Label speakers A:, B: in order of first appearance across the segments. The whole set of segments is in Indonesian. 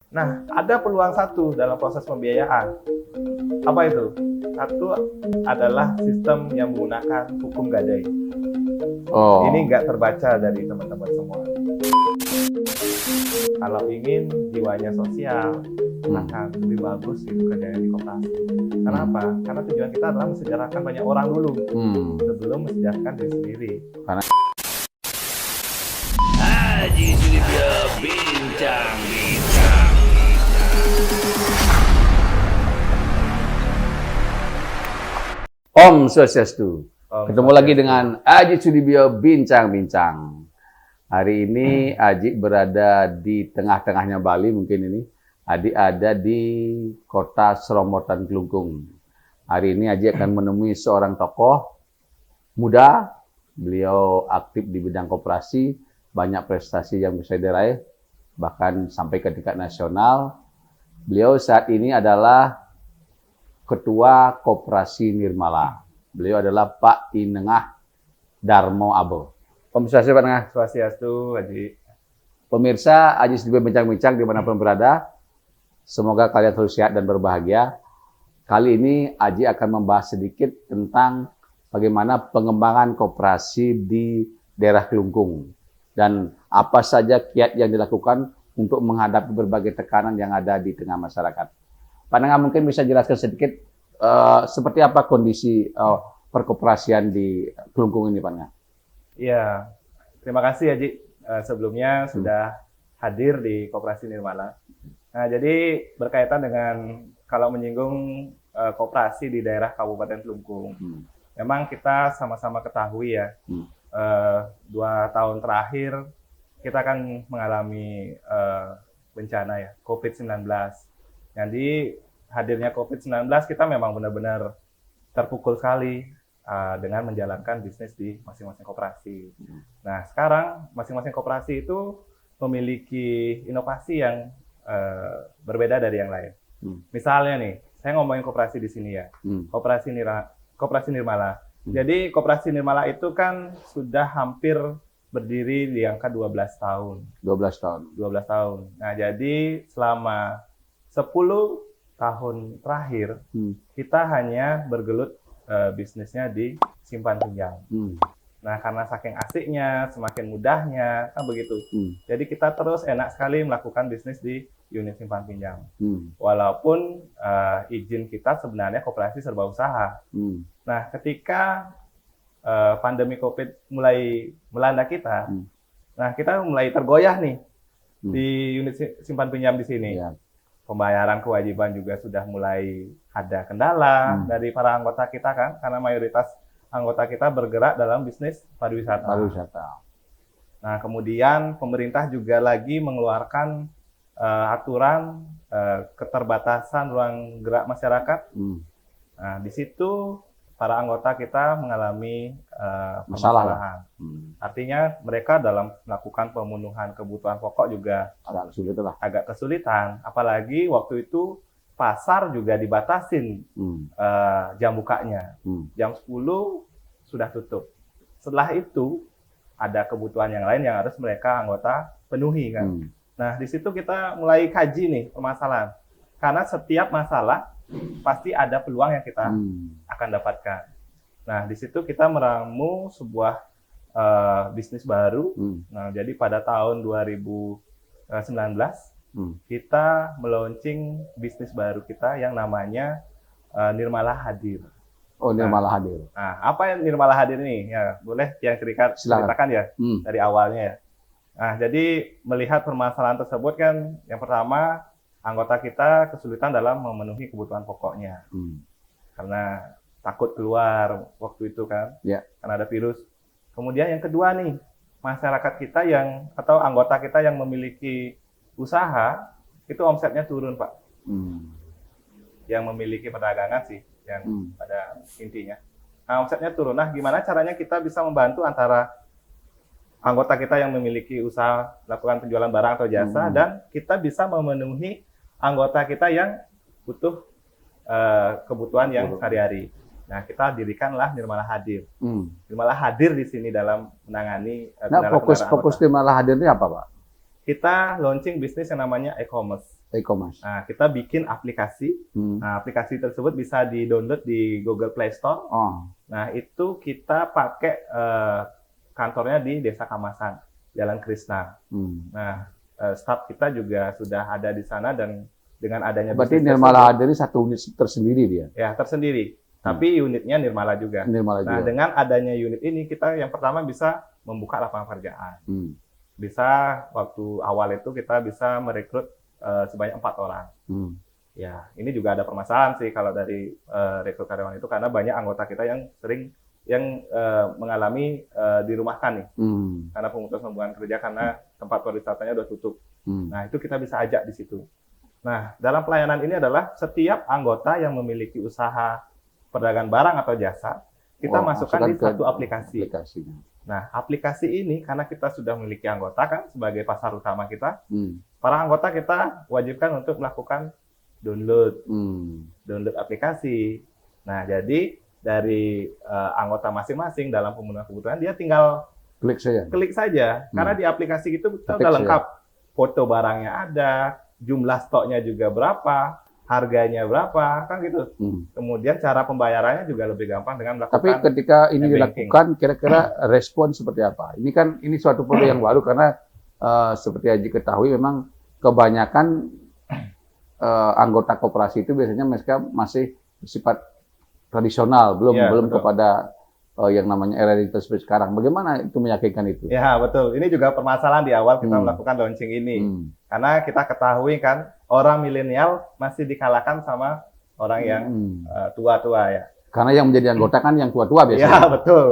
A: Nah, ada peluang satu dalam proses pembiayaan. Apa itu? Satu adalah sistem yang menggunakan hukum gadai.
B: Oh.
A: Ini nggak terbaca dari teman-teman semua. Kalau ingin jiwanya sosial, akan lebih bagus itu kerjanya di koperasi. Kenapa? Karena tujuan kita adalah mensejahterakan banyak orang dulu sebelum mensejahterakan diri sendiri.
C: Haji Sudibyo Bincang-Bincang.
B: Om Swastiastu.
A: Om
B: Ketemu lagi dengan Haji Sudibyo Bincang-Bincang. Hari ini Haji berada di tengah-tengahnya Bali mungkin ini. Haji ada di kota Sromotan Kelungkung. Hari ini Haji akan menemui seorang tokoh muda. Beliau aktif di bidang koperasi, banyak prestasi yang bisa diraih, bahkan sampai ke tingkat nasional. Beliau saat ini adalah Ketua Koperasi Nirmala. Beliau adalah Pak Inengah Darmo Abo. Om Swastiastu, Pak Inengah.
A: Swastiastu, Haji.
B: Pemirsa Haji Sudibyo Bincang-Bincang dimanapun berada, semoga kalian selalu sehat dan berbahagia. Kali ini Haji akan membahas sedikit tentang bagaimana pengembangan koperasi di daerah Kelungkung dan apa saja kiat yang dilakukan untuk menghadapi berbagai tekanan yang ada di tengah masyarakat. Pak Inengah mungkin bisa jelaskan sedikit seperti apa kondisi perkoperasian di Kelungkung ini, Pak Inengah?
A: Iya, terima kasih Haji. Sebelumnya sudah hadir di Koperasi Nirmala. Nah, jadi berkaitan dengan kalau menyinggung koperasi di daerah Kabupaten Kelungkung, memang kita sama-sama ketahui ya, 2 tahun terakhir kita akan mengalami bencana ya, COVID-19. Jadi hadirnya COVID-19 kita memang benar-benar terpukul sekali dengan menjalankan bisnis di masing-masing koperasi. Nah, sekarang masing-masing koperasi itu memiliki inovasi yang berbeda dari yang lain. Misalnya nih, saya ngomongin koperasi di sini ya, Koperasi Nirmala. Jadi Koperasi Nirmala itu kan sudah hampir berdiri di angka 12 tahun.
B: 12 tahun.
A: 12 tahun. Nah, jadi selama 10 tahun terakhir, kita hanya bergelut bisnisnya di simpan pinjam. Nah, karena saking asiknya, semakin mudahnya, kan begitu. Jadi kita terus enak sekali melakukan bisnis di unit simpan pinjam. Walaupun izin kita sebenarnya koperasi serba usaha. Nah, ketika pandemi COVID mulai melanda kita, nah kita mulai tergoyah nih di unit simpan pinjam di sini. Pembayaran kewajiban juga sudah mulai ada kendala dari para anggota kita kan, karena mayoritas anggota kita bergerak dalam bisnis pariwisata. Nah, kemudian pemerintah juga lagi mengeluarkan aturan keterbatasan ruang gerak masyarakat. Nah, di situ para anggota kita mengalami permasalahan. Artinya mereka dalam melakukan pemenuhan kebutuhan pokok juga agak kesulitan. Apalagi waktu itu pasar juga dibatasin jam bukanya. Jam 10 sudah tutup. Setelah itu ada kebutuhan yang lain yang harus mereka anggota penuhi kan. Nah, di situ kita mulai kaji nih permasalahan. Karena setiap masalah pasti ada peluang yang kita akan dapatkan. Nah, di situ kita meramu sebuah bisnis baru. Nah, jadi pada tahun 2019 kita meluncing bisnis baru kita yang namanya Nirmala Hadir.
B: Oh, Nirmala Hadir.
A: Nah, apa yang Nirmala Hadir ini? Ya, boleh yang ceritakan ya dari awalnya ya. Nah, jadi melihat permasalahan tersebut kan, yang pertama anggota kita kesulitan dalam memenuhi kebutuhan pokoknya. Karena takut keluar waktu itu kan, karena ada virus. Kemudian yang kedua nih, masyarakat kita atau anggota kita yang memiliki usaha, itu omsetnya turun, Pak. Yang memiliki perdagangan sih, yang pada intinya. Nah, omsetnya turun. Nah, gimana caranya kita bisa membantu antara anggota kita yang memiliki usaha, melakukan penjualan barang atau jasa, dan kita bisa memenuhi anggota kita yang butuh kebutuhan yang sehari-hari. Nah, kita dirikanlah Nirmala Hadir. Nirmala Hadir di sini dalam menangani
B: fokus Nirmala Hadir ini apa, Pak?
A: Kita launching bisnis yang namanya e-commerce.
B: E-commerce.
A: Nah, kita bikin aplikasi. Nah, aplikasi tersebut bisa di-download di Google Play Store.
B: Oh.
A: Nah, itu kita pakai kantornya di Desa Kamasan, Jalan Krisna. Nah, staff kita juga sudah ada di sana dan dengan adanya
B: Berarti
A: bisnis
B: Nirmala
A: tersebut,
B: Hadir satu unit tersendiri dia.
A: ya tersendiri. Tapi unitnya Nirmala juga.
B: Nirmala
A: Nah,
B: juga.
A: dengan adanya unit ini kita yang pertama bisa membuka lapangan pekerjaan. Bisa waktu awal itu kita bisa merekrut sebanyak 4 orang. Ya, ini juga ada permasalahan sih kalau dari rekrut karyawan itu karena banyak anggota kita yang sering mengalami dirumahkan nih. Karena pemutusan hubungan kerja karena tempat pariwisatanya udah tutup. Nah, itu kita bisa ajak di situ. Nah, dalam pelayanan ini adalah setiap anggota yang memiliki usaha perdagangan barang atau jasa, kita masukkan di satu aplikasi. Nah, aplikasi ini karena kita sudah memiliki anggota kan sebagai pasar utama kita, para anggota kita wajibkan untuk melakukan download aplikasi. Nah, jadi dari anggota masing-masing dalam pemenuhan kebutuhan dia tinggal klik saja. Karena di aplikasi itu kita udah lengkap. Foto barangnya ada, jumlah stoknya juga berapa, harganya berapa, kan gitu. Kemudian cara pembayarannya juga lebih gampang dengan melakukan.
B: Tapi ketika ini
A: banking.
B: dilakukan, kira-kira respon seperti apa? Ini suatu produk yang baru karena seperti Haji ketahui memang kebanyakan anggota koperasi itu biasanya mereka masih bersifat tradisional, belum
A: betul.
B: kepada yang namanya era digital seperti sekarang. Bagaimana itu meyakinkan itu?
A: Ya, betul. Ini juga permasalahan di awal kita melakukan launching ini. Karena kita ketahui kan, orang milenial masih dikalahkan sama orang yang tua-tua ya.
B: Karena yang menjadi anggota kan yang tua-tua biasanya.
A: Ya, betul.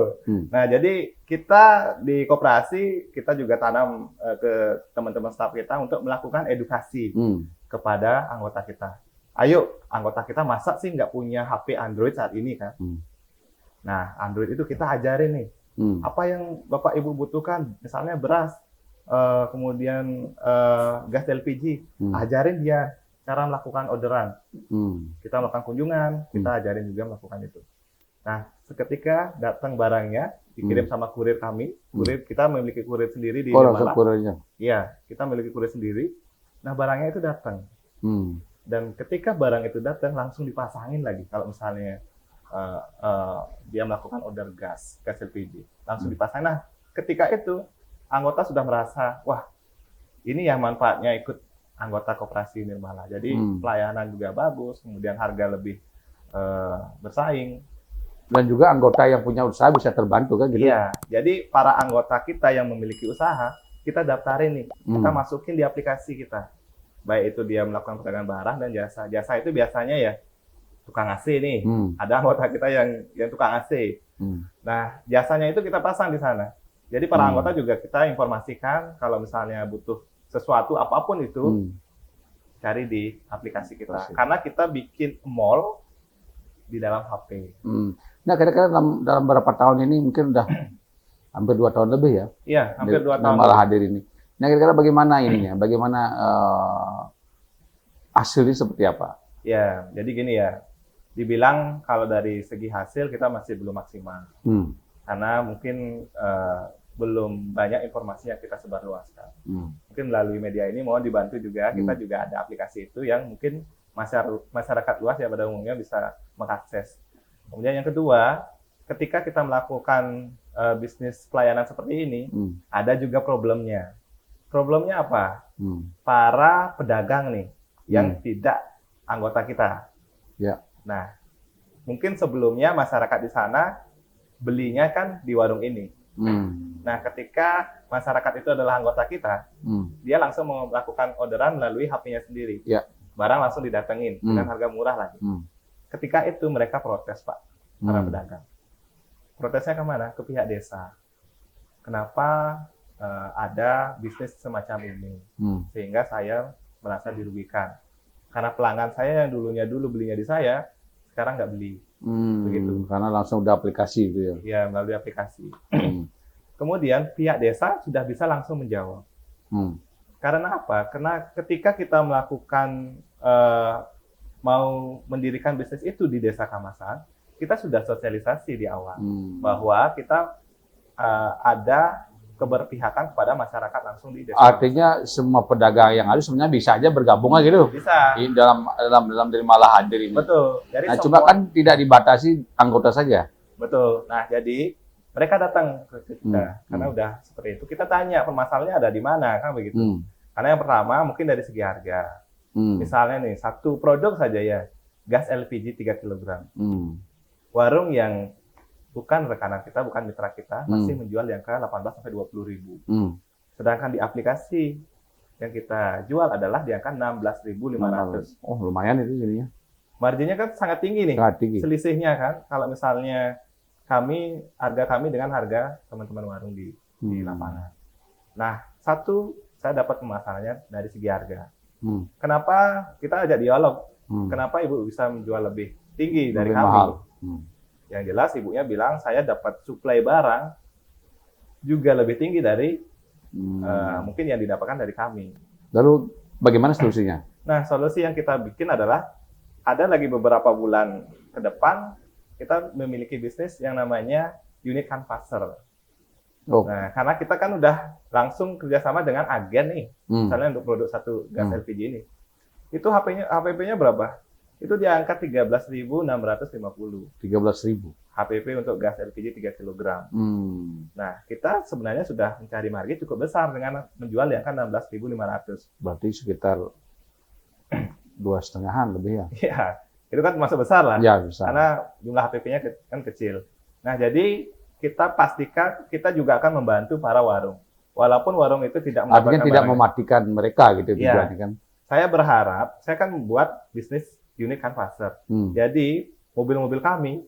A: Nah, jadi kita di koperasi, kita juga tanam ke teman-teman staf kita untuk melakukan edukasi kepada anggota kita. Ayo, anggota kita masa sih nggak punya HP Android saat ini kan? Nah, Android itu kita ajarin nih. Apa yang Bapak Ibu butuhkan, misalnya beras, kemudian gas LPG, ajarin dia cara melakukan orderan. Kita melakukan kunjungan, kita ajarin juga melakukan itu. Nah, seketika datang barangnya, dikirim sama kurir kami, kita memiliki kurir sendiri di Nirmala. Iya, kita memiliki kurir sendiri. Nah, barangnya itu datang. Dan ketika barang itu datang, langsung dipasangin lagi. Kalau misalnya dia melakukan order gas LPG, langsung dipasang. Nah, ketika itu anggota sudah merasa, wah, ini yang manfaatnya ikut anggota koperasi Nirmala. Jadi pelayanan juga bagus, kemudian harga lebih bersaing.
B: Dan juga anggota yang punya usaha bisa terbantu kan gitu?
A: Iya, jadi para anggota kita yang memiliki usaha, kita daftarin nih, kita masukin di aplikasi kita. Baik itu dia melakukan perdagangan barang dan jasa. Jasa itu biasanya ya tukang AC nih, ada anggota kita yang tukang AC. Nah, jasanya itu kita pasang di sana. Jadi para anggota juga kita informasikan kalau misalnya butuh sesuatu apapun itu, cari di aplikasi kita. Karena kita bikin mall di dalam HP.
B: Nah, kira-kira dalam berapa tahun ini mungkin udah hampir 2 tahun lebih ya?
A: Iya, hampir 2 tahun.
B: Malah hadir ini. Nah, kira-kira bagaimana ininya? Bagaimana hasilnya seperti apa?
A: Ya, jadi gini ya. Dibilang kalau dari segi hasil kita masih belum maksimal. Karena mungkin belum banyak informasi yang kita sebarluaskan. Mungkin melalui media ini mohon dibantu juga, kita juga ada aplikasi itu yang mungkin masyarakat luas ya pada umumnya bisa mengakses. Kemudian yang kedua, ketika kita melakukan bisnis pelayanan seperti ini, ada juga problemnya. Problemnya apa? Para pedagang nih yang tidak anggota kita.
B: Ya.
A: Nah, mungkin sebelumnya masyarakat di sana belinya kan di warung ini. Nah, ketika masyarakat itu adalah anggota kita, dia langsung melakukan orderan melalui HP-nya sendiri.
B: Ya.
A: Barang langsung didatengin dengan harga murah lagi. Ketika itu mereka protes, Pak, para pedagang. Protesnya kemana? Ke pihak desa. Kenapa ada bisnis semacam ini? Sehingga saya merasa dirugikan. Karena pelanggan saya yang dulu belinya di saya, sekarang nggak beli. Begitu.
B: Karena langsung udah aplikasi itu ya?
A: Ya, melalui aplikasi. Kemudian pihak desa sudah bisa langsung menjawab. Karena apa? Karena ketika kita melakukan mau mendirikan bisnis itu di Desa Kamasan, kita sudah sosialisasi di awal bahwa kita ada keberpihakan kepada masyarakat langsung di desa.
B: Artinya semua pedagang yang ada sebenarnya bisa aja bergabung aja gitu.
A: Bisa.
B: Dalam Nirmala Hadir ini.
A: Betul. Jadi
B: Nah, cuma kan tidak dibatasi anggota saja.
A: Betul. Nah, jadi mereka datang ke kita karena udah seperti itu. Kita tanya permasalahannya ada di mana, kan begitu. Karena yang pertama mungkin dari segi harga. Misalnya nih, satu produk saja ya, gas LPG 3 kg. Warung yang bukan rekanan kita, bukan mitra kita, masih menjual yang ke 18 sampai 20 ribu. Sedangkan di aplikasi yang kita jual adalah di angka 16.500.
B: Oh, lumayan itu jadinya.
A: Marginnya kan sangat tinggi nih.
B: Sangat tinggi.
A: Selisihnya kan, kalau misalnya harga kami dengan harga teman-teman warung di lapangan. Nah, satu, saya dapat pemasarannya dari segi harga. Kenapa kita ajak dialog? Kenapa ibu bisa menjual lebih tinggi dari
B: lebih
A: kami?
B: mahal.
A: Yang jelas ibunya bilang saya dapat suplai barang juga lebih tinggi dari mungkin yang didapatkan dari kami.
B: Lalu bagaimana solusinya?
A: Nah, solusi yang kita bikin adalah ada lagi beberapa bulan ke depan kita memiliki bisnis yang namanya unit canvasser. Nah, karena kita kan udah langsung kerjasama dengan agen nih, misalnya untuk produk satu gas LPG ini. Itu HPP-nya berapa? Itu di angka 13.650.
B: 13.000.
A: HPP untuk gas LPG 3 kg. Nah, kita sebenarnya sudah mencari margin cukup besar dengan menjual di angka 16.500.
B: Berarti sekitar 2,5-an lebih ya?
A: Iya, itu kan masuk besar lah.
B: Ya, besar.
A: Karena jumlah HPP-nya kan kecil. Nah, jadi kita pastikan kita juga akan membantu para warung. Walaupun warung itu tidak mendapatkan
B: artinya tidak mematikan mereka gitu tujuannya kan.
A: Saya berharap, saya kan membuat bisnis unit canvasser. Jadi, mobil-mobil kami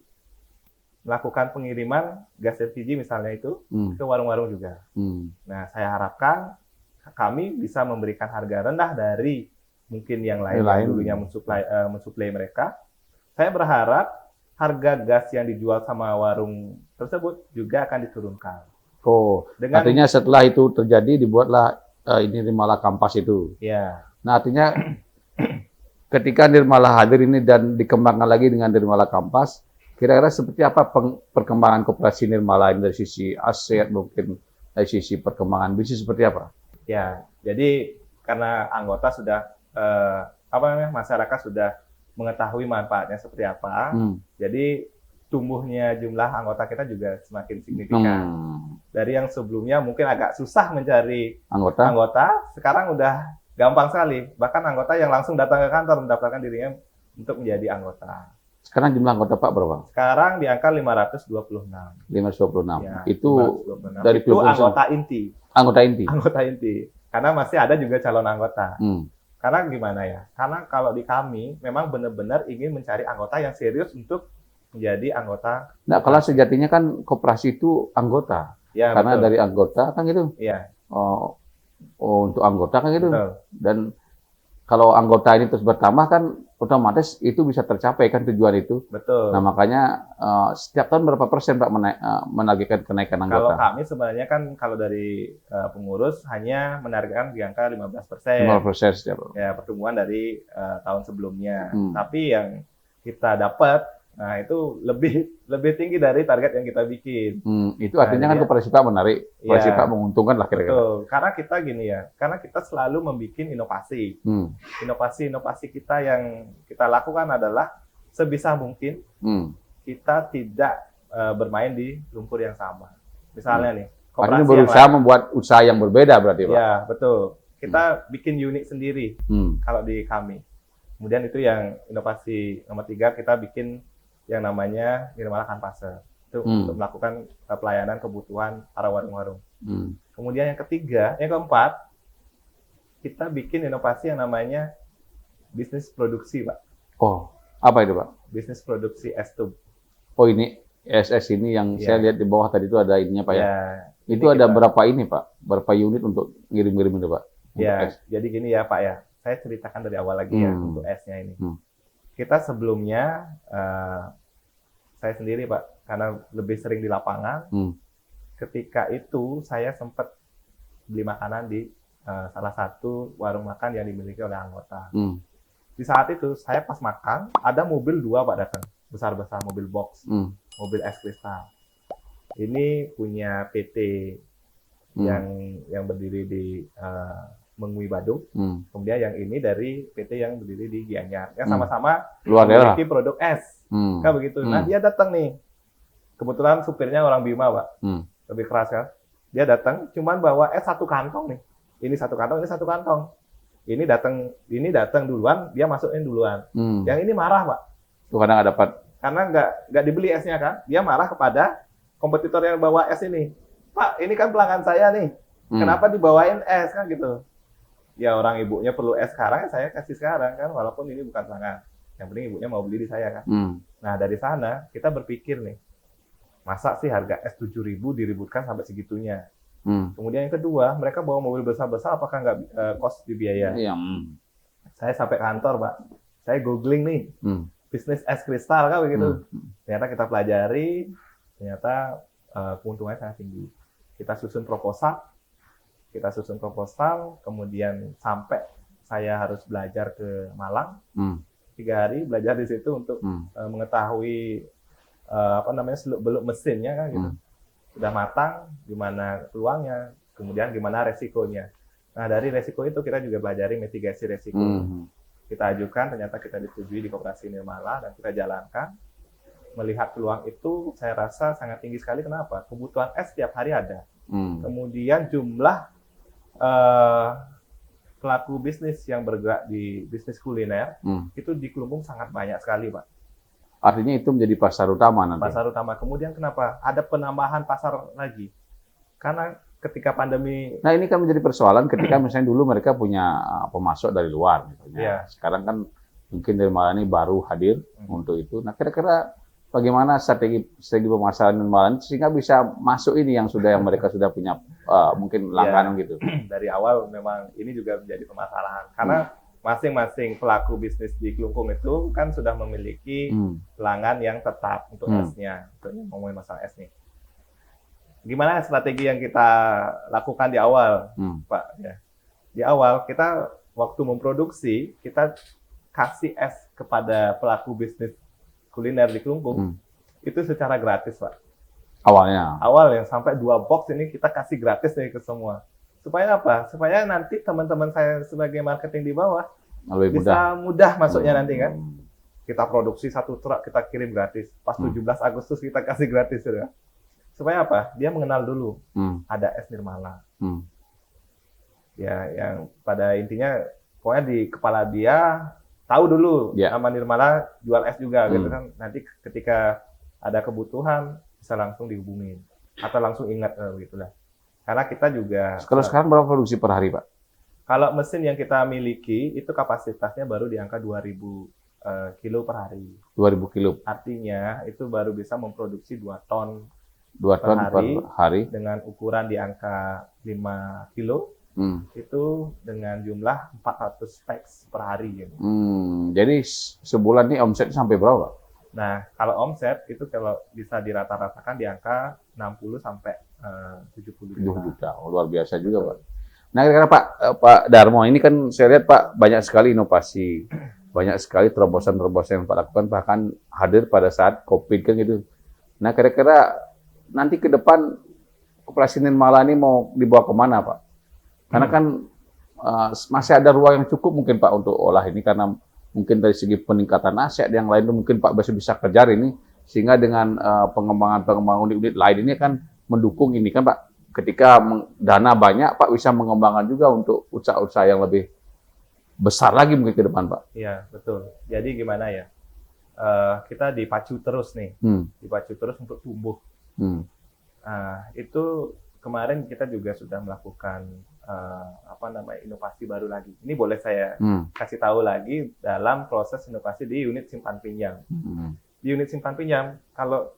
A: melakukan pengiriman gas LPG misalnya itu ke warung-warung juga. Nah, saya harapkan kami bisa memberikan harga rendah dari mungkin yang lain yang dulunya mensuplai mereka. Saya berharap harga gas yang dijual sama warung tersebut juga akan diturunkan.
B: Oh, artinya setelah itu terjadi dibuatlah ini Nirmala Kampas itu.
A: Ya.
B: Nah, artinya ketika Nirmala hadir ini dan dikembangkan lagi dengan Nirmala Kampas, kira-kira seperti apa perkembangan koperasi Nirmala ini dari sisi aset, mungkin dari sisi perkembangan bisnis seperti apa?
A: Ya, jadi karena anggota sudah masyarakat sudah mengetahui manfaatnya seperti apa, jadi tumbuhnya jumlah anggota kita juga semakin signifikan. Dari yang sebelumnya mungkin agak susah mencari anggota, sekarang udah gampang sekali. Bahkan anggota yang langsung datang ke kantor mendaftarkan dirinya untuk menjadi anggota.
B: Sekarang jumlah anggota Pak berapa?
A: Sekarang di angka 526.
B: 526.
A: Ya,
B: itu
A: 526.
B: dari
A: itu anggota inti.
B: Anggota inti.
A: Anggota inti. Karena masih ada juga calon anggota. Karena gimana ya? Karena kalau di kami memang benar-benar ingin mencari anggota yang serius untuk menjadi anggota.
B: Nah, kalau sejatinya kan koperasi itu anggota.
A: Ya,
B: karena
A: betul.
B: dari anggota kan gitu.
A: Iya.
B: Untuk anggota kan gitu.
A: Betul.
B: Dan kalau anggota ini terus bertambah kan otomatis itu bisa tercapai kan tujuan itu.
A: Betul.
B: Nah, makanya setiap tahun berapa persen Pak menargetkan kenaikan anggota?
A: Kalau kami sebenarnya kan kalau dari pengurus hanya menargetkan di angka 15%.
B: 15% setiap.
A: Ya, pertumbuhan dari tahun sebelumnya. Tapi yang kita dapat, nah itu lebih tinggi dari target yang kita bikin.
B: Itu artinya kan koperasi Pak menarik, koperasi Pak menguntungkan lah kira-kira.
A: Betul. Karena kita gini ya, karena kita selalu membuat inovasi. Inovasi-inovasi kita yang kita lakukan adalah sebisa mungkin kita tidak bermain di lumpur yang sama. Misalnya nih,
B: artinya berusaha membuat usaha yang berbeda berarti Pak?
A: Ya, betul. Kita bikin unik sendiri kalau di kami. Kemudian itu yang inovasi nomor 3, kita bikin yang namanya Nirmala Canvasser. Itu untuk melakukan pelayanan kebutuhan para warung-warung. Kemudian yang ketiga, yang keempat, kita bikin inovasi yang namanya bisnis produksi, Pak.
B: Oh, apa itu, Pak?
A: Bisnis produksi es tub.
B: Oh, ini SS ini yang saya lihat di bawah tadi itu ada ininya, Pak ya? Itu ada berapa ini, Pak? Berapa unit untuk ngirim-ngirim itu, Pak?
A: Ya, jadi gini ya, Pak ya. Saya ceritakan dari awal lagi ya untuk esnya ini. Kita sebelumnya, saya sendiri Pak, karena lebih sering di lapangan, ketika itu saya sempat beli makanan di salah satu warung makan yang dimiliki oleh anggota. Di saat itu, saya pas makan, ada mobil 2 Pak datang, besar-besar mobil box, mobil es kristal. Ini punya PT yang berdiri di Mengui Badung. Kemudian yang ini dari PT yang berdiri di Gianyar. Yang sama-sama
B: luar daerah
A: memiliki produk es. Kan begitu. Nah, dia datang nih. Kebetulan supirnya orang Bima, Pak. Lebih keras kan. Dia datang cuman bawa es satu kantong nih. Ini satu kantong, ini satu kantong. Ini datang duluan, dia masukin duluan. Yang ini marah, Pak.
B: Tuh kadang nggak dapat.
A: Karena nggak dibeli esnya kan. Dia marah kepada kompetitor yang bawa es ini. Pak, ini kan pelanggan saya nih. Kenapa dibawain es kan gitu? Ya orang ibunya perlu es sekarang, ya saya kasih sekarang kan, walaupun ini bukan pelanggan. Yang penting ibunya mau beli di saya kan. Nah dari sana kita berpikir nih, masa sih harga es 7.000 diributkan sampai segitunya? Kemudian yang kedua, mereka bawa mobil besar-besar, apakah nggak cost di biaya? Saya sampai kantor, Pak. Saya googling nih, bisnis es kristal kan begitu. Ternyata kita pelajari, ternyata keuntungannya sangat tinggi. Kita susun proposal, kemudian sampai saya harus belajar ke Malang, 3 hari belajar di situ untuk mengetahui seluk-beluk mesinnya kan gitu. Sudah matang, gimana peluangnya, kemudian gimana resikonya. Nah dari resiko itu kita juga pelajari mitigasi resiko. Kita ajukan, ternyata kita disetujui di Koperasi Nirmala dan kita jalankan. Melihat peluang itu, saya rasa sangat tinggi sekali. Kenapa? Kebutuhan es setiap hari ada. Kemudian jumlah pelaku bisnis yang bergerak di bisnis kuliner itu di Kelungkung sangat banyak sekali, Pak.
B: Artinya itu menjadi pasar utama nanti.
A: Pasar utama. Kemudian kenapa? Ada penambahan pasar lagi. Karena ketika pandemi.
B: Nah ini kan menjadi persoalan ketika misalnya dulu mereka punya pemasok dari luar. Misalnya. Sekarang kan mungkin Nirmala ini baru hadir untuk itu. Nah kira-kira bagaimana strategi pemasaran Nirmala sehingga bisa masuk ini yang mereka sudah punya mungkin langganan gitu.
A: Dari awal memang ini juga menjadi permasalahan karena masing-masing pelaku bisnis di Kelungkung itu kan sudah memiliki pelanggan yang tetap untuk esnya. Untuk ngomongin masalah es nih. Gimana strategi yang kita lakukan di awal, Pak? Ya. Di awal kita waktu memproduksi kita kasih es kepada pelaku bisnis kuliner di Kelungkung itu secara gratis, Pak. Awalnya sampai 2 box ini kita kasih gratis nih ke semua. Supaya apa? Supaya nanti teman-teman saya sebagai marketing di bawah
B: lebih
A: bisa mudah masuknya nanti kan. Kita produksi 1 truk kita kirim gratis. Pas 17 Agustus kita kasih gratis ya. Supaya apa? Dia mengenal dulu ada es Nirmala. Ya, yang pada intinya pokoknya di kepala dia tahu dulu nama Nirmala jual es juga gitu kan. Nanti ketika ada kebutuhan bisa langsung dihubungin atau langsung ingat begitulah. Karena kita juga
B: kalau sekarang berapa produksi per hari, Pak?
A: Kalau mesin yang kita miliki itu kapasitasnya baru di angka 2.000 kilo per hari.
B: 2.000 kilo.
A: Artinya itu baru bisa memproduksi 2 ton
B: 2 ton per hari
A: dengan ukuran di angka 5 kilo. Itu dengan jumlah 400 packs per hari. Gitu.
B: Jadi sebulan ini omsetnya sampai berapa?
A: Nah, kalau omset itu kalau bisa dirata-ratakan di angka 60 sampai 70 juta.
B: Luar biasa juga, Pak. Nah, kira-kira Pak Darmo, ini kan saya lihat Pak banyak sekali inovasi, banyak sekali terobosan-terobosan yang Pak lakukan, bahkan hadir pada saat COVID kan gitu. Nah, kira-kira nanti ke depan Koperasi Nirmala ini mau dibawa kemana, Pak? Karena kan masih ada ruang yang cukup mungkin Pak untuk olah ini karena mungkin dari segi peningkatan aset yang lain itu mungkin Pak bisa kejar ini sehingga dengan pengembangan unit lain ini kan mendukung ini kan Pak. Ketika dana banyak Pak bisa mengembangkan juga untuk usaha-usaha yang lebih besar lagi mungkin ke depan Pak.
A: Iya betul. Jadi gimana ya? Kita dipacu terus nih, dipacu terus untuk tumbuh. Itu kemarin kita juga sudah melakukan inovasi baru lagi. Ini boleh saya kasih tahu lagi dalam proses inovasi di unit simpan pinjam. Di unit simpan pinjam, kalau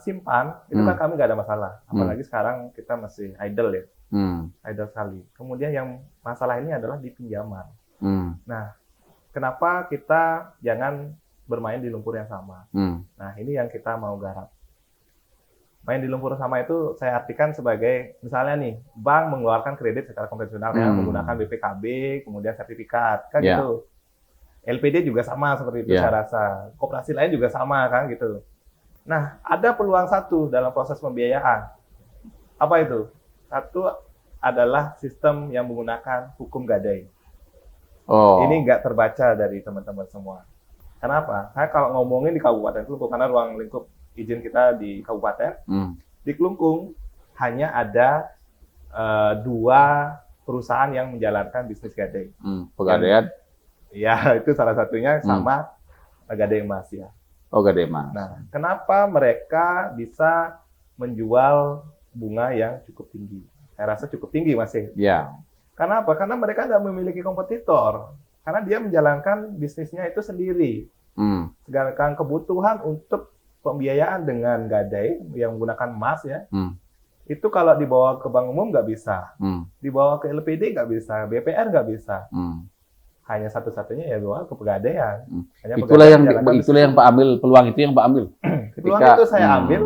A: simpan itu kan kami nggak ada masalah. Apalagi sekarang kita masih idle ya, idle sekali. Kemudian yang masalah ini adalah di pinjaman. Nah, kenapa kita jangan bermain di lumpur yang sama? Nah, ini yang kita mau garap. Main di lumpur sama itu saya artikan sebagai misalnya nih bank mengeluarkan kredit secara konvensional ya menggunakan BPKB kemudian sertifikat kan gitu. LPD juga sama seperti itu saya rasa. Koperasi lain juga sama kan gitu. Nah ada peluang satu dalam proses pembiayaan Apa itu? Satu adalah sistem yang menggunakan hukum gadai.
B: Oh.
A: Ini nggak terbaca dari teman-teman semua. Kenapa? Saya kalau ngomongin di Kabupaten Kelungkung, karena ruang lingkup izin kita di Kabupaten, di Kelungkung hanya ada 2 perusahaan yang menjalankan bisnis gadai.
B: Pegadaian?
A: Ya, itu salah satunya sama Gadai Emas ya.
B: Oh, Gadai Emas.
A: Nah, kenapa mereka bisa menjual bunga yang cukup tinggi? Saya rasa cukup tinggi masih.
B: Ya.
A: Karena apa? Karena mereka nggak memiliki kompetitor. Karena dia menjalankan bisnisnya itu sendiri. Sedangkan kebutuhan untuk pembiayaan dengan gadai yang menggunakan emas ya, itu kalau dibawa ke bank umum nggak bisa, dibawa ke LPD nggak bisa, BPR nggak bisa. Hanya satu-satunya ya bawa ke pegadaian.
B: Itulah yang Pak ambil, peluang itu yang Pak ambil.
A: Peluang itu saya ambil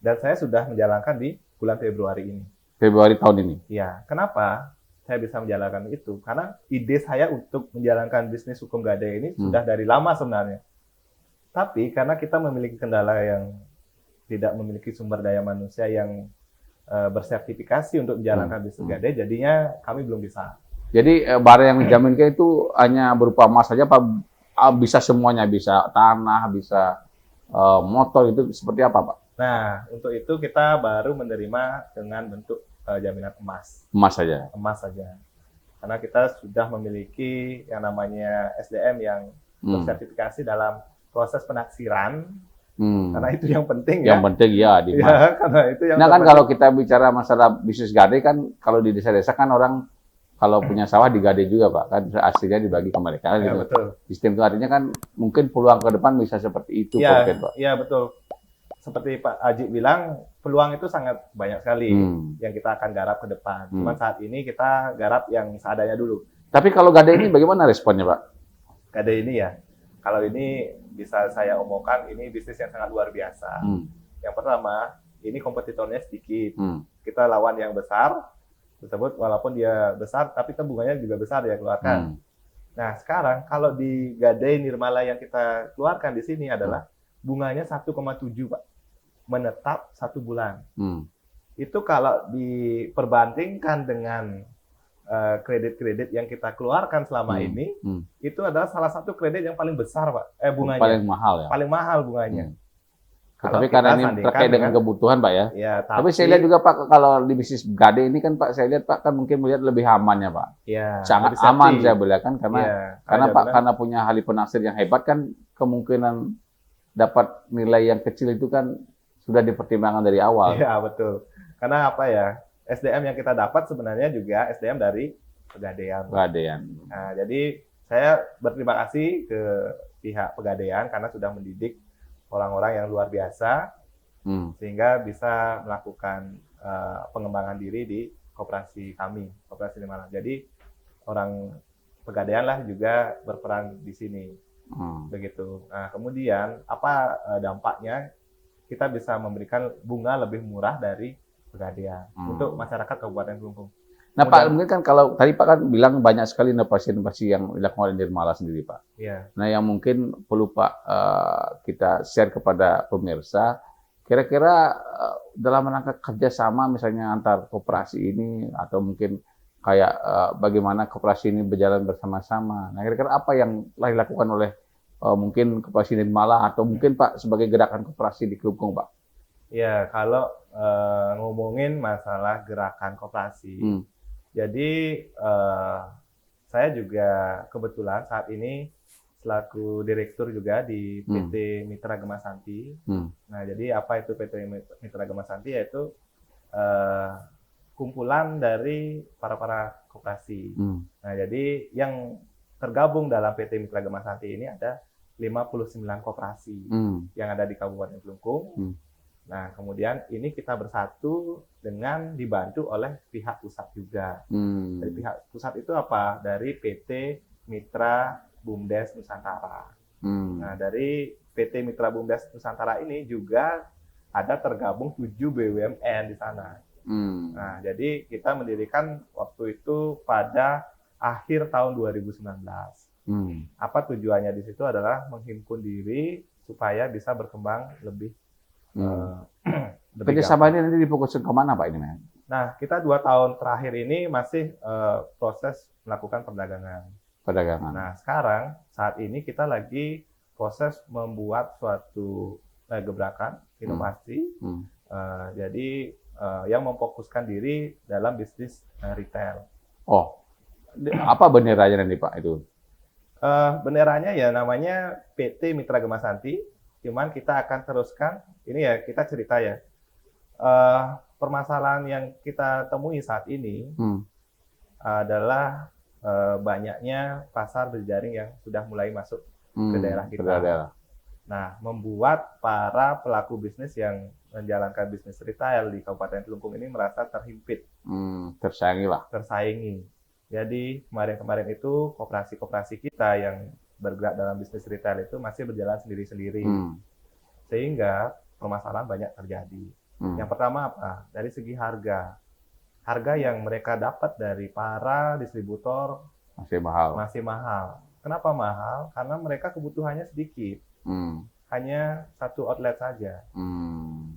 A: dan saya sudah menjalankan di bulan Februari ini.
B: Februari tahun ini.
A: Ya, kenapa saya bisa menjalankan itu? Karena ide saya untuk menjalankan bisnis hukum gadai ini sudah dari lama sebenarnya. Tapi karena kita memiliki kendala yang tidak memiliki sumber daya manusia yang bersertifikasi untuk menjalankan bisnis gadai, jadinya kami belum bisa.
B: Jadi barang yang dijaminkan itu hanya berupa emas saja, Pak? Bisa semuanya, bisa tanah, bisa motor, itu seperti apa, Pak?
A: Nah, untuk itu kita baru menerima dengan bentuk jaminan emas.
B: Emas saja?
A: Emas saja. Karena kita sudah memiliki yang namanya SDM yang bersertifikasi dalam proses penaksiran. Karena itu yang penting ya.
B: Yang penting ya, di emas.
A: Ya, karena itu yang
B: nah kan kalau kita bicara masalah bisnis gadai kan, kalau di desa-desa kan orang kalau punya sawah digadai juga, Pak. Kan hasilnya dibagi ke mereka.
A: Ya,
B: gitu.
A: Betul.
B: Sistem itu artinya kan mungkin peluang ke depan bisa seperti itu,
A: Ya,
B: Pak.
A: iya betul. Seperti Pak Aji bilang, peluang itu sangat banyak sekali yang kita akan garap ke depan. Cuma saat ini kita garap yang seadanya dulu.
B: Tapi kalau gadai ini bagaimana responnya, Pak?
A: Gadai ini ya, kalau ini bisa saya omongkan, ini bisnis yang sangat luar biasa. Yang pertama, ini kompetitornya sedikit. Kita lawan yang besar, tersebut walaupun dia besar, tapi tabungannya juga besar dia keluarkan. Nah, sekarang kalau di Gadai Nirmala yang kita keluarkan di sini adalah bunganya 1,7, Pak. Menetap 1 bulan. Itu kalau diperbandingkan dengan kredit-kredit yang kita keluarkan selama ini, itu adalah salah satu kredit yang paling besar, Pak. Bunganya.
B: Paling mahal ya?
A: Paling mahal bunganya.
B: Tapi karena ini terkait dengan kebutuhan, Pak ya.
A: Ya,
B: tapi saya lihat juga, Pak, kalau di bisnis gadai ini kan, Pak, saya lihat Pak kan mungkin melihat lebih amannya, Pak.
A: Ya,
B: sangat aman saya bilang kan, karena Pak
A: benar.
B: karena punya ahli penaksir yang hebat kan, kemungkinan dapat nilai yang kecil itu kan sudah dipertimbangkan dari awal.
A: Iya, betul. Karena apa ya? SDM yang kita dapat sebenarnya juga SDM dari Pegadaian. Nah, jadi saya berterima kasih ke pihak Pegadaian karena sudah mendidik orang-orang yang luar biasa sehingga bisa melakukan pengembangan diri di koperasi kami, Koperasi Nirmala. Jadi orang Pegadaian lah juga berperan di sini. Begitu. Nah, kemudian apa dampaknya? Kita bisa memberikan bunga lebih murah dari Pegadaian untuk masyarakat Kabupaten Kelungkung.
B: Nah, Pak, mungkin kan kalau tadi Pak kan bilang banyak sekali inovasi-inovasi yang dilakukan oleh Nirmala sendiri, Pak.
A: Iya.
B: Nah, yang mungkin perlu Pak kita share kepada pemirsa, kira-kira dalam rangka kerjasama misalnya antar koperasi ini atau mungkin kayak bagaimana koperasi ini berjalan bersama-sama. Nah, kira-kira apa yang telah dilakukan oleh mungkin koperasi Nirmala atau mungkin Pak sebagai gerakan koperasi di Kelungkung, Pak?
A: Ya, kalau ngomongin masalah gerakan koperasi, jadi saya juga kebetulan saat ini selaku direktur juga di PT Mitra Gemasanti. Nah, jadi apa itu PT Mitra Gemasanti? Yaitu kumpulan dari para koperasi. Nah, jadi yang tergabung dalam PT Mitra Gemasanti ini ada 59 koperasi yang ada di Kabupaten Kelungkung. Nah, kemudian ini kita bersatu dengan dibantu oleh pihak pusat juga. Dari pihak pusat itu apa? Dari PT Mitra BUMDes Nusantara. Nah, dari PT Mitra BUMDes Nusantara ini juga ada tergabung 7 BUMN di sana. Nah, jadi kita mendirikan waktu itu pada akhir tahun 2019. Apa tujuannya di situ adalah menghimpun diri supaya bisa berkembang lebih lebih
B: Kerjasama
A: gampang.
B: ini nanti difokuskan kemana Pak ini, Mas?
A: Nah, kita 2 tahun terakhir ini masih proses melakukan perdagangan.
B: Perdagangan.
A: Nah, sekarang saat ini kita lagi proses membuat suatu gebrakan inovasi. Jadi yang memfokuskan diri dalam bisnis retail.
B: Oh, apa benderanya nanti Pak itu?
A: Benderanya ya namanya PT Mitra Gemasanti. Cuman kita akan teruskan. Ini ya kita cerita ya. Permasalahan yang kita temui saat ini adalah banyaknya pasar berjaring yang sudah mulai masuk ke daerah kita. Nah, membuat para pelaku bisnis yang menjalankan bisnis retail di Kabupaten Kelungkung ini merasa terhimpit, tersaingi. Jadi kemarin-kemarin itu koperasi-koperasi kita yang bergerak dalam bisnis retail itu masih berjalan sendiri-sendiri, sehingga permasalahan banyak terjadi. Yang pertama apa? Dari segi harga. Harga yang mereka dapat dari para distributor masih mahal. Kenapa mahal? Karena mereka kebutuhannya sedikit. Hanya 1 outlet saja.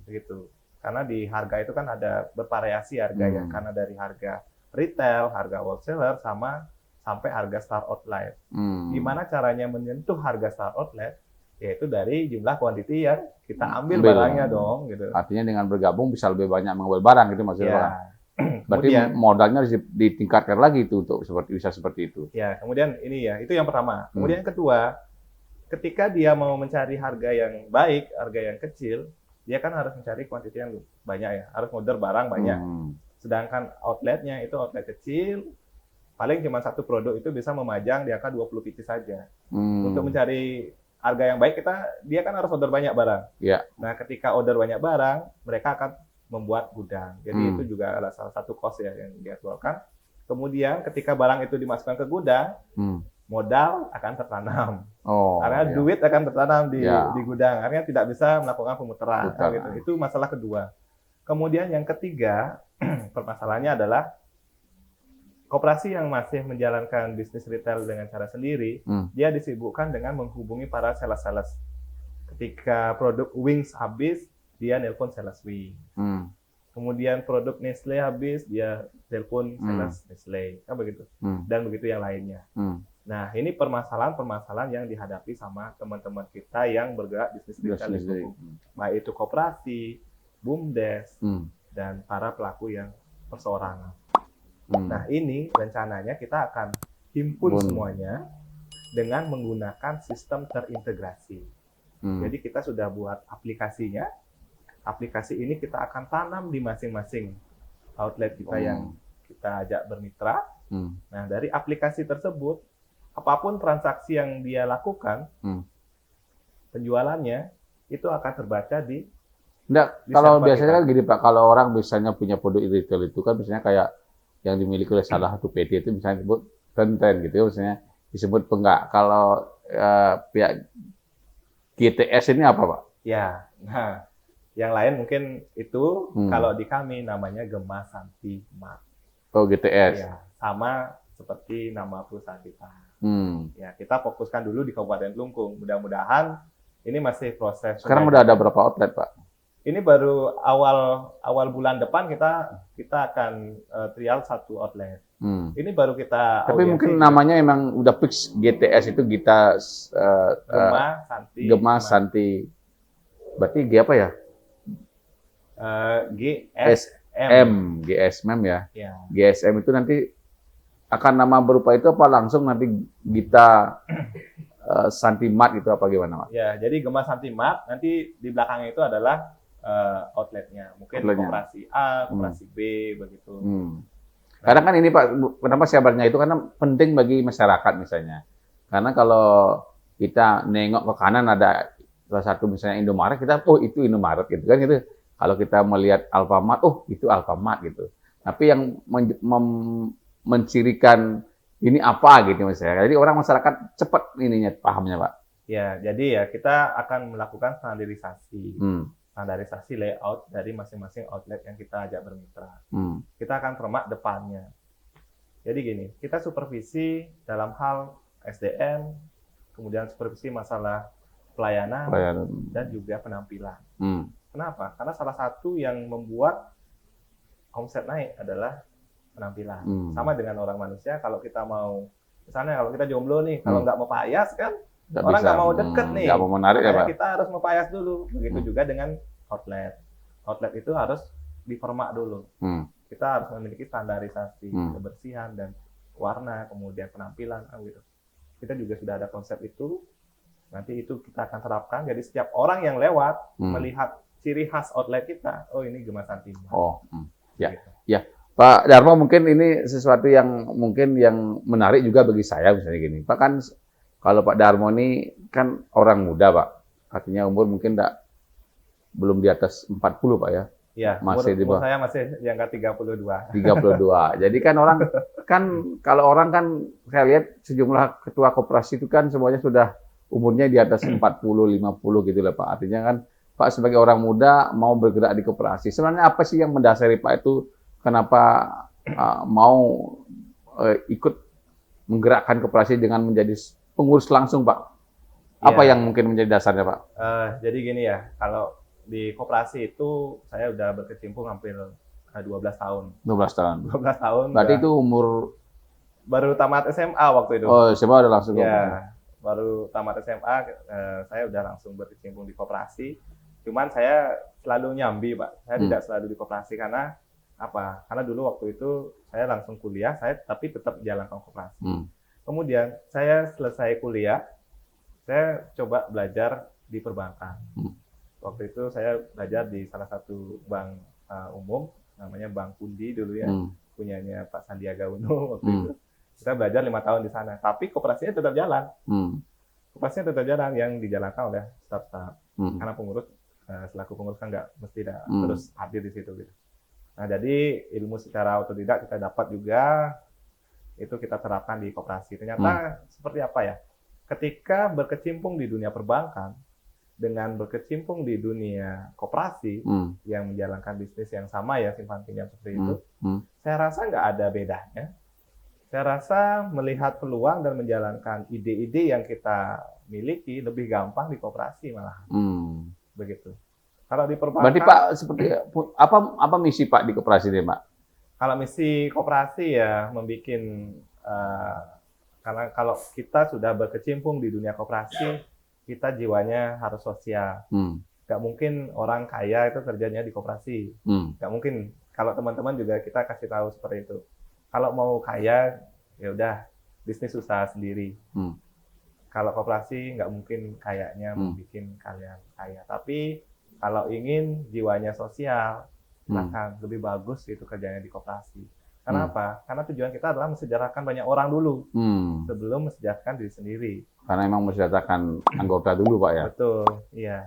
A: Begitu. Karena di harga itu kan ada bervariasi harga ya. Karena dari harga retail, harga wholesaler, sampai harga star outlet. Gimana caranya menyentuh harga star outlet? Yaitu dari jumlah kuantiti yang kita ambil barangnya dong. Gitu.
B: Artinya dengan bergabung bisa lebih banyak mengambil barang gitu maksudnya Pak? Berarti
A: kemudian,
B: modalnya ditingkatkan lagi itu untuk bisa seperti itu.
A: Ya, kemudian ini ya, itu yang pertama. Kemudian yang kedua, ketika dia mau mencari harga yang baik, harga yang kecil, dia kan harus mencari kuantiti yang banyak ya, harus order barang banyak. Sedangkan outletnya itu outlet kecil, paling cuma 1 produk itu bisa memajang di angka 20 pieces saja. Untuk mencari harga yang baik dia kan harus order banyak barang. Nah, ketika order banyak barang, mereka akan membuat gudang. Jadi itu juga adalah salah satu cost ya yang dia keluarkan. Kemudian ketika barang itu dimasukkan ke gudang, modal akan tertanam. Karena duit akan tertanam di gudang. Artinya tidak bisa melakukan pemuteran. Gitu. Itu masalah kedua. Kemudian yang ketiga, permasalahannya adalah koperasi yang masih menjalankan bisnis retail dengan cara sendiri, dia disibukkan dengan menghubungi para sales-sales. Ketika produk Wings habis, dia nelpon sales Wings. Kemudian produk Nestle habis, dia telepon sales Nestle. Kan begitu. Dan begitu yang lainnya. Nah, ini permasalahan-permasalahan yang dihadapi sama teman-teman kita yang bergerak bisnis retail di Kelungkung. Baik itu koperasi, BUMDes, dan para pelaku yang perseorangan. Nah, ini rencananya kita akan himpun semuanya dengan menggunakan sistem terintegrasi. Jadi kita sudah buat aplikasinya. Aplikasi ini kita akan tanam di masing-masing outlet kita yang kita ajak bermitra. Nah, dari aplikasi tersebut, apapun transaksi yang dia lakukan, penjualannya itu akan terbaca di
B: kalau biasanya kan gini Pak, kalau orang misalnya punya produk retail itu kan biasanya kayak yang dimiliki oleh salah satu PT itu misalnya disebut Tenten gitu ya, misalnya disebut penggak. Kalau pihak GTS ini apa Pak?
A: Ya, nah yang lain mungkin itu kalau di kami namanya Gemasanti Mart.
B: Oh GTS.
A: Ya, sama seperti nama perusahaan kita. Ya, kita fokuskan dulu di Kabupaten Kelungkung. Mudah-mudahan ini masih proses.
B: Sekarang udah ada berapa outlet Pak?
A: Ini baru awal bulan depan kita akan trial 1 outlet. Ini baru kita.
B: Tapi mungkin namanya emang udah fix GTS itu Gemasanti. Berarti G apa ya? GSM ya. GSM itu nanti akan nama berupa itu apa langsung nanti Gita Santimart itu apa gimana Pak?
A: Ya, jadi Gemasanti Mart nanti di belakangnya itu adalah outletnya, mungkin koperasi A, koperasi B, begitu.
B: Karena kan ini Pak, kenapa syaratnya itu karena penting bagi masyarakat misalnya. Karena kalau kita nengok ke kanan ada salah satu misalnya Indomaret, kita itu Indomaret gitu kan gitu. Kalau kita melihat Alfamart, itu Alfamart gitu. Tapi yang mencirikan ini apa gitu misalnya. Jadi orang masyarakat cepat ininya pahamnya Pak. Ya,
A: jadi ya kita akan melakukan standarisasi. Standarisasi layout dari masing-masing outlet yang kita ajak bermitra. Kita akan permak depannya. Jadi gini, kita supervisi dalam hal SDM, kemudian supervisi masalah pelayanan. Dan juga penampilan. Kenapa? Karena salah satu yang membuat omset naik adalah penampilan. Sama dengan orang manusia, kalau kita mau, misalnya kalau kita jomblo nih, kalau nggak mau payas kan, orang nggak mau deket nih.
B: Nggak mau menarik ya, Pak?
A: Kita harus mau payas dulu. Begitu juga dengan outlet. Outlet itu harus dipermak dulu. Kita harus memiliki standarisasi kebersihan dan warna, kemudian penampilan, gitu. Kita juga sudah ada konsep itu. Nanti itu kita akan terapkan. Jadi setiap orang yang lewat melihat ciri khas outlet kita, oh ini Gemasan Timbang.
B: Ya,
A: Gitu.
B: ya. Pak Darmo, mungkin ini sesuatu yang mungkin yang menarik juga bagi saya, misalnya gini. Pak, kan kalau Pak Darmo ini kan orang muda, Pak. Artinya umur mungkin belum di atas 40, Pak ya.
A: Iya,
B: Masih
A: umur saya masih di angka 32.
B: 32. Jadi kan orang kalau orang kan saya lihat sejumlah ketua koperasi itu kan semuanya sudah umurnya di atas 40, 50 gitu lah, Pak. Artinya kan Pak sebagai orang muda mau bergerak di koperasi. Sebenarnya apa sih yang mendasari Pak itu kenapa mau ikut menggerakkan koperasi dengan menjadi pengurus langsung, Pak? Apa yang mungkin menjadi dasarnya, Pak?
A: Jadi gini ya, kalau di koperasi itu saya udah berkecimpung hampir 12 tahun.
B: 12 tahun.
A: 12 tahun.
B: Berarti itu umur
A: baru tamat SMA waktu itu.
B: Oh, SMA udah langsung.
A: Ya, baru tamat SMA saya udah langsung berkecimpung di koperasi. Cuman saya selalu nyambi, Pak. Saya tidak selalu di koperasi karena apa? Karena dulu waktu itu saya langsung kuliah, saya tapi tetap jalankan koperasi. Kemudian saya selesai kuliah, saya coba belajar di perbankan. Waktu itu saya belajar di salah satu bank umum, namanya Bank Pundi dulu ya, punyanya Pak Sandiaga Uno waktu itu. Kita belajar 5 tahun di sana, tapi koperasinya tetap jalan. Koperasinya tetap jalan, yang dijalankan oleh staf-staf. Karena pengurus, selaku pengurus kan nggak mesti terus hadir di situ gitu. Nah, jadi ilmu secara otodidak kita dapat juga, itu kita terapkan di koperasi. Ternyata seperti apa ya? Ketika berkecimpung di dunia perbankan, dengan berkecimpung di dunia koperasi yang menjalankan bisnis yang sama ya, simpan pinjam seperti itu, saya rasa nggak ada bedanya. Saya rasa melihat peluang dan menjalankan ide-ide yang kita miliki lebih gampang di koperasi malah. Begitu. Kalau di perbankan.
B: Berarti Pak seperti apa misi Pak di koperasi ini, Pak?
A: Kalau misi koperasi ya membuat karena kalau kita sudah berkecimpung di dunia koperasi, kita jiwanya harus sosial. Nggak mungkin orang kaya itu kerjanya di koperasi. Nggak mungkin. Kalau teman-teman juga kita kasih tahu seperti itu. Kalau mau kaya, ya udah bisnis usaha sendiri. Kalau koperasi nggak mungkin kayaknya membuat kalian kaya. Tapi kalau ingin jiwanya sosial, silakan lebih bagus itu kerjanya di koperasi. Karena apa? Karena tujuan kita adalah mensejahterakan banyak orang dulu sebelum mensejahterakan diri sendiri.
B: Karena memang mensejahterakan anggota dulu, Pak ya.
A: Betul, iya.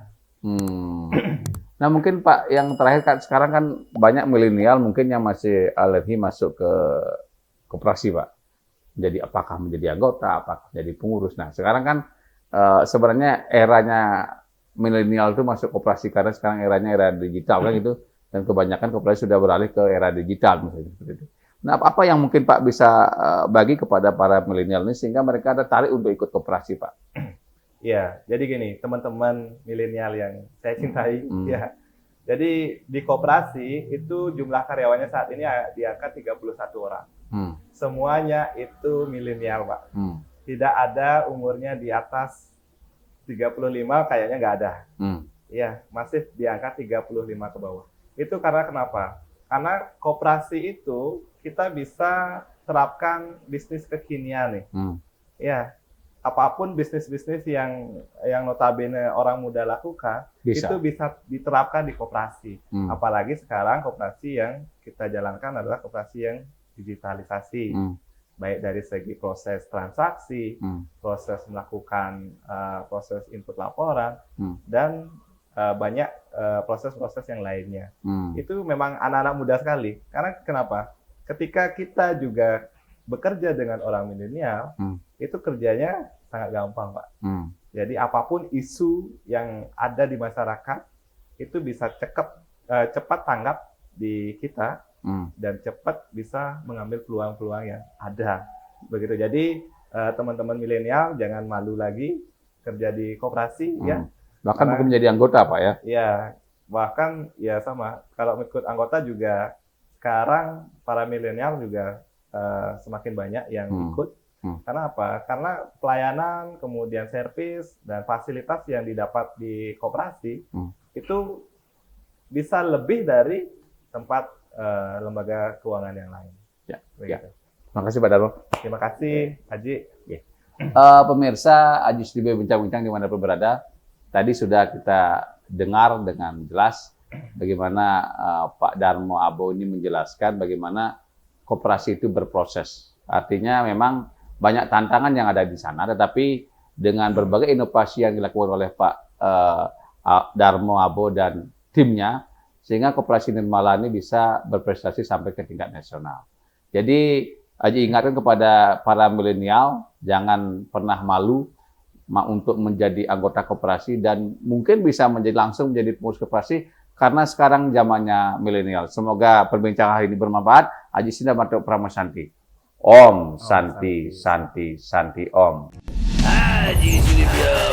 B: Nah mungkin Pak yang terakhir kan sekarang kan banyak milenial mungkin yang masih alergi masuk ke koperasi, Pak. Jadi apakah menjadi anggota, apakah menjadi pengurus. Nah sekarang kan sebenarnya eranya milenial itu masuk koperasi karena sekarang eranya era digital kan gitu, dan kebanyakan koperasi sudah beralih ke era digital misalnya seperti itu. Nah apa yang mungkin Pak bisa bagi kepada para milenial ini sehingga mereka tertarik untuk ikut koperasi, Pak?
A: Ya, jadi gini, teman-teman milenial yang saya cintai, ya. Jadi di koperasi itu jumlah karyawannya saat ini di angka 31 orang. Semuanya itu milenial, Pak. Tidak ada umurnya di atas 35, kayaknya nggak ada. Ya, masih di angka 35 ke bawah. Itu karena kenapa? Karena koperasi itu kita bisa terapkan bisnis kekinian nih. Ya, apapun bisnis-bisnis yang notabene orang muda lakukan, itu bisa diterapkan di koperasi. Apalagi sekarang koperasi yang kita jalankan adalah koperasi yang digitalisasi. Baik dari segi proses transaksi, proses melakukan proses input laporan, dan banyak proses-proses yang lainnya. Itu memang anak-anak muda sekali. Karena kenapa? Ketika kita juga bekerja dengan orang milenial, itu kerjanya sangat gampang, Pak. Jadi apapun isu yang ada di masyarakat, itu bisa cepat tanggap di kita, dan cepat bisa mengambil peluang-peluang yang ada. Begitu. Jadi teman-teman milenial jangan malu lagi kerja di koperasi, ya.
B: Bahkan mungkin menjadi anggota, Pak ya?
A: Ya, Bahkan ya sama, kalau ikut anggota juga sekarang para milenial juga semakin banyak yang ikut. Karena apa? Karena pelayanan, kemudian servis, dan fasilitas yang didapat di koperasi itu bisa lebih dari tempat lembaga keuangan yang lain.
B: Ya.
A: Begitu.
B: Terima kasih Pak Darmo.
A: Terima kasih, Haji.
B: Pemirsa Aji Sudibyo Bincang-Bincang dimanapun berada, tadi sudah kita dengar dengan jelas bagaimana Pak Darmo Abo ini menjelaskan bagaimana koperasi itu berproses. Artinya memang banyak tantangan yang ada di sana, tetapi dengan berbagai inovasi yang dilakukan oleh Pak Darmo Abo dan timnya, sehingga koperasi Nirmala ini bisa berprestasi sampai ke tingkat nasional. Jadi, Aji ingatkan kepada para milenial, jangan pernah malu untuk menjadi anggota koperasi dan mungkin bisa langsung menjadi pengurus koperasi karena sekarang zamannya milenial. Semoga perbincangan hari ini bermanfaat. Aji Sindamarto Pramasanti. Om Santi Santi Santi Om.
C: Haji Sudibyo.